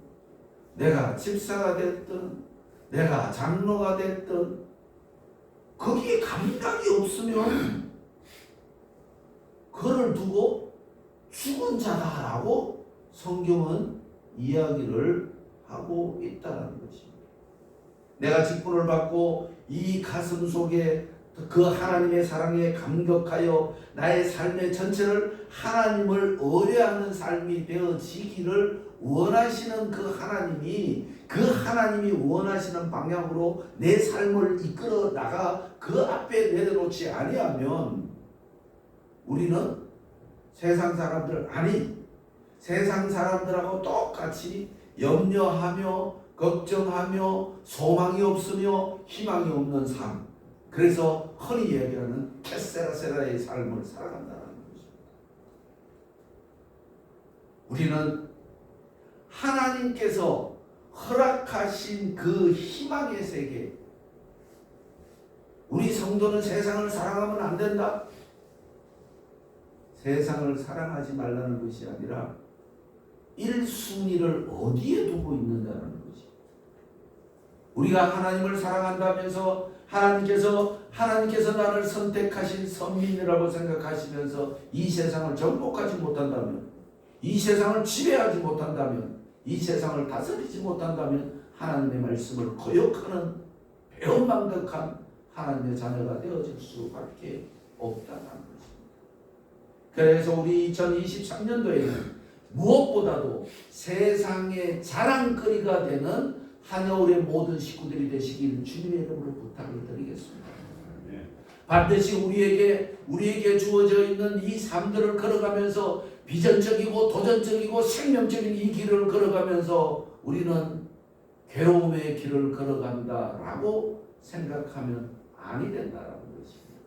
D: 내가 집사가 됐든 내가 장로가 됐든 거기에 감각이 없으면 그를 두고 죽은 자다라고 성경은 이야기를 하고 있다는 것입니다. 내가 직분을 받고 이 가슴 속에 그 하나님의 사랑에 감격하여 나의 삶의 전체를 하나님을 의뢰하는 삶이 되어지기를 원하시는 그 하나님이 원하시는 방향으로 내 삶을 이끌어 나가 그 앞에 내려놓지 아니하면 우리는 세상 사람들하고 똑같이 염려하며 걱정하며 소망이 없으며 희망이 없는 삶, 그래서 흔히 얘기하는 케세라세라의 삶을 살아간다는 것입니다. 우리는 하나님께서 허락하신 그 희망의 세계, 우리 성도는 세상을 사랑하면 안 된다. 세상을 사랑하지 말라는 것이 아니라 1순위를 어디에 두고 있는다는 것이. 우리가 하나님을 사랑한다면서 하나님께서 나를 선택하신 선민이라고 생각하시면서 이 세상을 정복하지 못한다면, 이 세상을 지배하지 못한다면, 이 세상을 다스리지 못한다면 하나님의 말씀을 거역하는 배은망덕한 하나님의 자녀가 되어질 수밖에 없다는 것입니다. 그래서 우리 2023년도에는 무엇보다도 세상의 자랑거리가 되는 한여울의 모든 식구들이 되시길 주님의 이름으로 부탁을 드리겠습니다. 반드시 우리에게 주어져 있는 이 삶들을 걸어가면서 비전적이고 도전적이고 생명적인 이 길을 걸어가면서 우리는 괴로움의 길을 걸어간다라고 생각하면 아니 된다라는 것입니다.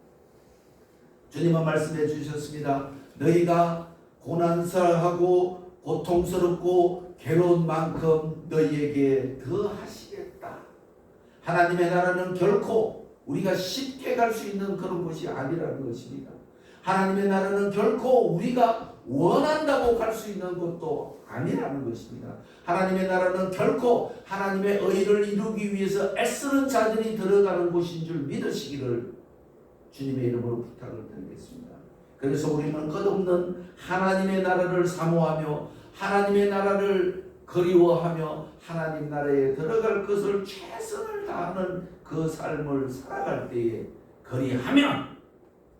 D: 주님은 말씀해 주셨습니다. 너희가 고난스러워하고 고통스럽고 괴로운 만큼 너희에게 더 하시겠다. 하나님의 나라는 결코 우리가 쉽게 갈 수 있는 그런 것이 아니라는 것입니다. 하나님의 나라는 결코 우리가 원한다고 갈 수 있는 것도 아니라는 것입니다. 하나님의 나라는 결코 하나님의 의를 이루기 위해서 애쓰는 자들이 들어가는 곳인 줄 믿으시기를 주님의 이름으로 부탁을 드리겠습니다. 그래서 우리는 끝없는 하나님의 나라를 사모하며 하나님의 나라를 그리워하며 하나님 나라에 들어갈 것을 최선을 다하는 그 삶을 살아갈 때에 그리하면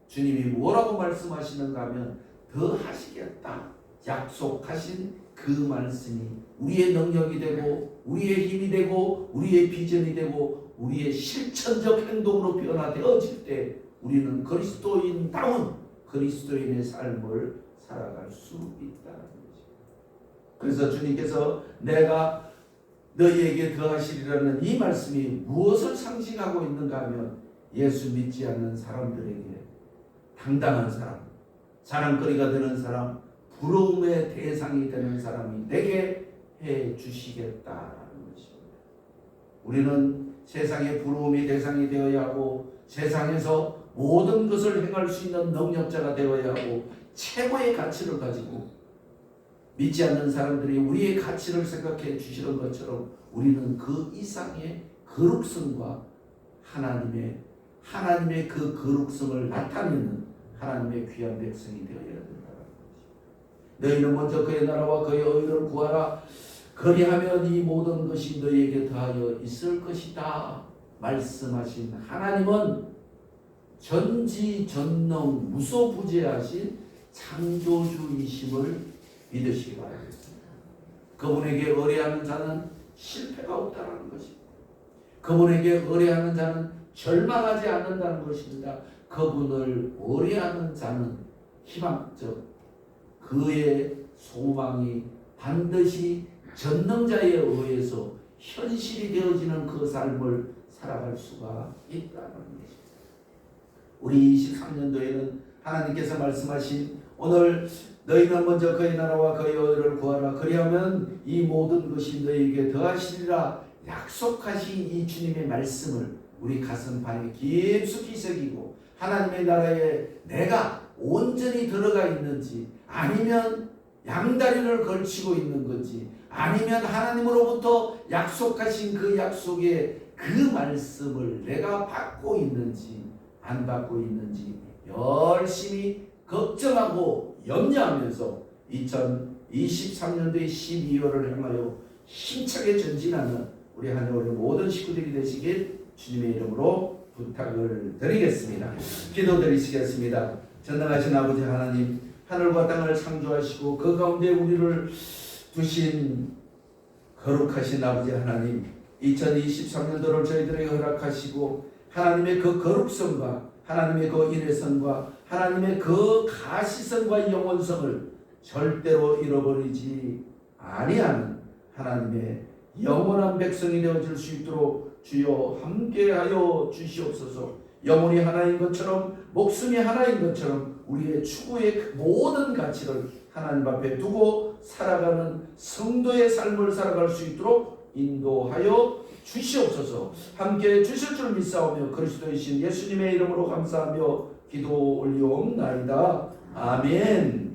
D: 주님이 뭐라고 말씀하시는가 하면 더 하시겠다 약속하신 그 말씀이 우리의 능력이 되고 우리의 힘이 되고 우리의 비전이 되고 우리의 실천적 행동으로 변화되어질 때 우리는 그리스도인다운 그리스도인의 삶을 살아갈 수 있다는 것입니다. 그래서 주님께서 내가 너희에게 더하시리라는 이 말씀이 무엇을 상징하고 있는가 하면 예수 믿지 않는 사람들에게 당당한 사람, 자랑거리가 되는 사람, 부러움의 대상이 되는 사람이 되게 해 주시겠다라는 것입니다. 우리는 세상의 부러움의 대상이 되어야 하고 세상에서 모든 것을 행할 수 있는 능력자가 되어야 하고 최고의 가치를 가지고 믿지 않는 사람들이 우리의 가치를 생각해 주시는 것처럼 우리는 그 이상의 거룩성과 하나님의 그 거룩성을 나타내는 하나님의 귀한 백성이 되어야 된다는 것입니다. 너희는 먼저 그의 나라와 그의 의를 구하라. 그리하면 이 모든 것이 너희에게 더하여 있을 것이다 말씀하신 하나님은 전지전능 무소부재하신 창조주이심을 믿으시기 바라겠습니다. 그분에게 의뢰하는 자는 실패가 없다는 것입니다. 그분에게 의뢰하는 자는 절망하지 않는다는 것입니다. 그분을 의뢰하는 자는 희망적 그의 소망이 반드시 전능자에 의해서 현실이 되어지는 그 삶을 살아갈 수가 있다는 것입니다. 우리 23년도에는 하나님께서 말씀하신 오늘 너희는 먼저 그의 나라와 그의 의를 구하라. 그리하면 이 모든 것이 너희에게 더하시리라 약속하신 이 주님의 말씀을 우리 가슴판에 깊숙이 새기고 하나님의 나라에 내가 온전히 들어가 있는지 아니면 양다리를 걸치고 있는 건지 아니면 하나님으로부터 약속하신 그 약속의 그 말씀을 내가 받고 있는지 안 받고 있는지 열심히 걱정하고 염려하면서 2023년도의 12월을 향하여 힘차게 전진하는 우리 하나님의 모든 식구들이 되시길 주님의 이름으로 부탁을 드리겠습니다. 기도드리시겠습니다. 전능하신 아버지 하나님, 하늘과 땅을 창조하시고 그 가운데 우리를 두신 거룩하신 아버지 하나님, 2023년도를 저희들에게 허락하시고 하나님의 그 거룩성과 하나님의 그 인애성과 하나님의 그 가시성과 영원성을 절대로 잃어버리지 아니하는 하나님의 영원한 백성이 되어질 수 있도록 주여 함께하여 주시옵소서. 영혼이 하나인 것처럼 목숨이 하나인 것처럼 우리의 추구의 모든 가치를 하나님 앞에 두고 살아가는 성도의 삶을 살아갈 수 있도록 인도하여 주시옵소서. 함께 주실 줄 믿사오며 그리스도이신 예수님의 이름으로 감사하며 기도 올리옵나이다. 아멘.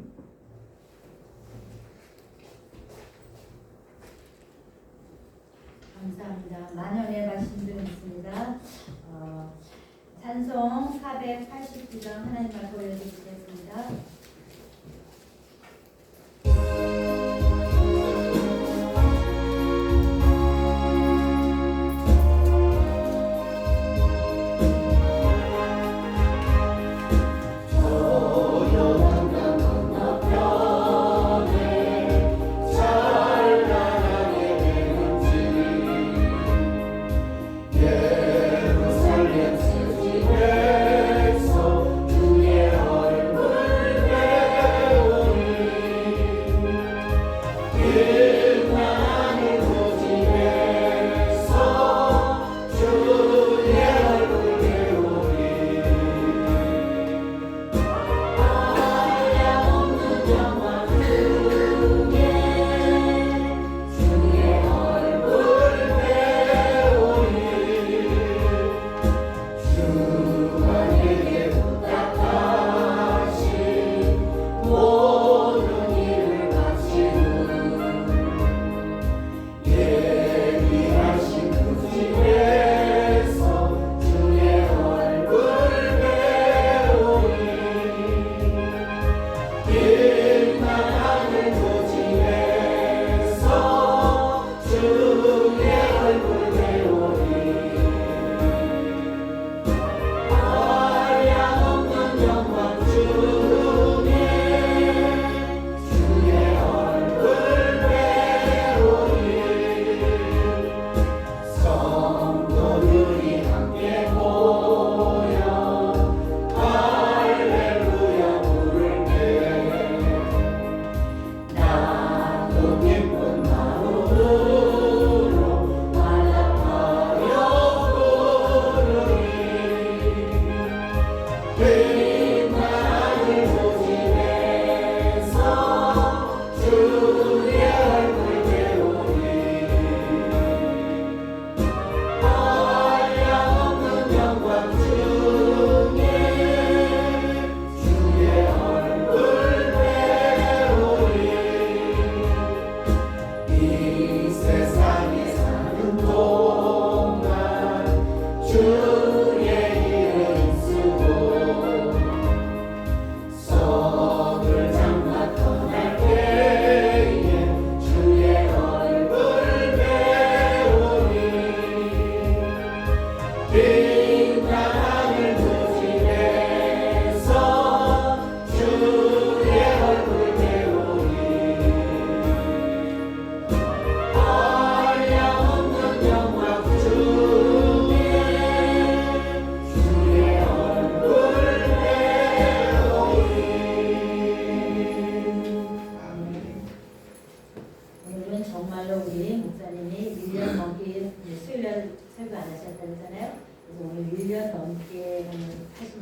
A: 감사합니다. 만연의 말씀 드리겠습니다. 찬송 489장 하나님 앞에 올려드리겠습니다.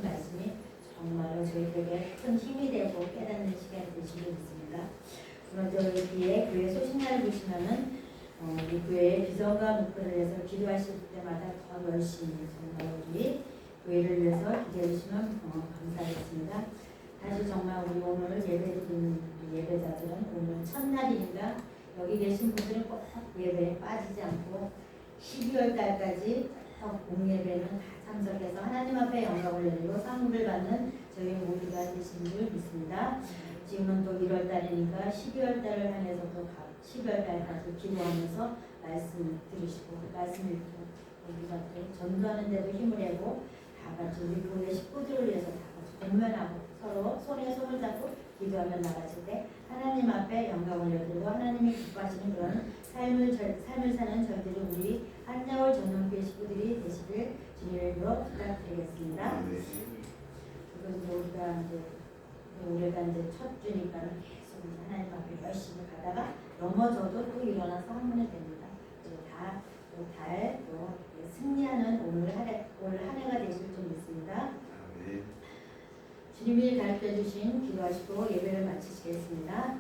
A: 말씀이 정말로 저희에게 큰 힘이 되고 깨닫는 시간이 되시길 믿습니다. 먼저 여기에 교회 소식란을 보시면은 우리 교회의 비전과 목표를 위해서 기도하실 때마다 더 열심히 정말 우리 교회를 위해서 기도해 주시면 감사하겠습니다. 다시 정말 우리 오늘 예배드리는 예배자들은 오늘 첫날이니까 여기 계신 분들은 꼭 예배에 빠지지 않고 12월 달까지 공예배는 다 참석해서 하나님 앞에 영광을 올리고 상급을 받는 저희 모두가 되신 줄 믿습니다. 지금은 또 1월 달이니까 12월 달을 향해서도 12월 달까지 기도하면서 말씀 들으시고 말씀 읽고 우리가 또 전도하는 데도 힘을 내고 다 같이 우리 교회 식구들을 위해서 다 같이 공면하고 서로 손에 손을 잡고 기도하며 나가실 때 하나님 앞에 영광을 올려드리고 하나님이 기뻐하시는 그런 삶을 사는 저희들이 우리 한야월 전용교회 식구들이 되시길 주님의 이름으로 부탁드리겠습니다. 그리고 우리가 이제 첫 주니까 계속 하나님 앞에 열심히 가다가 넘어져도 또 일어나서 하면 됩니다. 또 승리하는 올 한 해가 되실 줄 믿습니다. 주님이 가르쳐 주신 기도하시고 예배를 마치시겠습니다.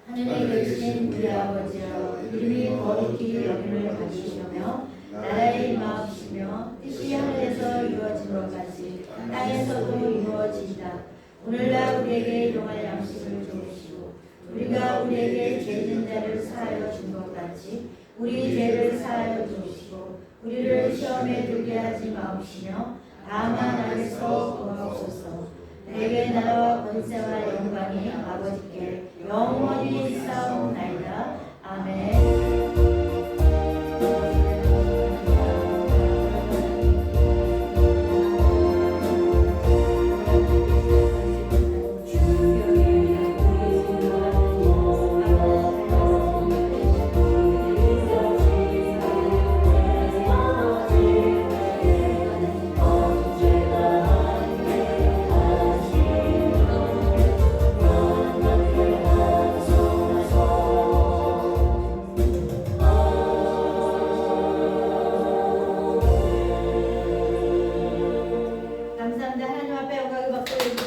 A: 하늘에 계신 우리 아버지여 이름이 거룩히 여김을 받으시오며 나라의 임하옵시며 뜻이 하늘에서 이루어진 것 같이 땅에서도 이루어지이다. 오늘날 우리에게 일용할 양식을 주옵시고 우리가 우리에게 죄 짓는 자를 사하여 준 것 같이 우리 죄를 사하여 주옵시고 우리를 시험에 들게 하지 마옵시며 다만 악에서 구하옵소서. 내게 나라와 권세와 영광이 아버지께 영원히 있사옵나이다. 아멘. 감사합니다. 하나님 앞에 영광을 받고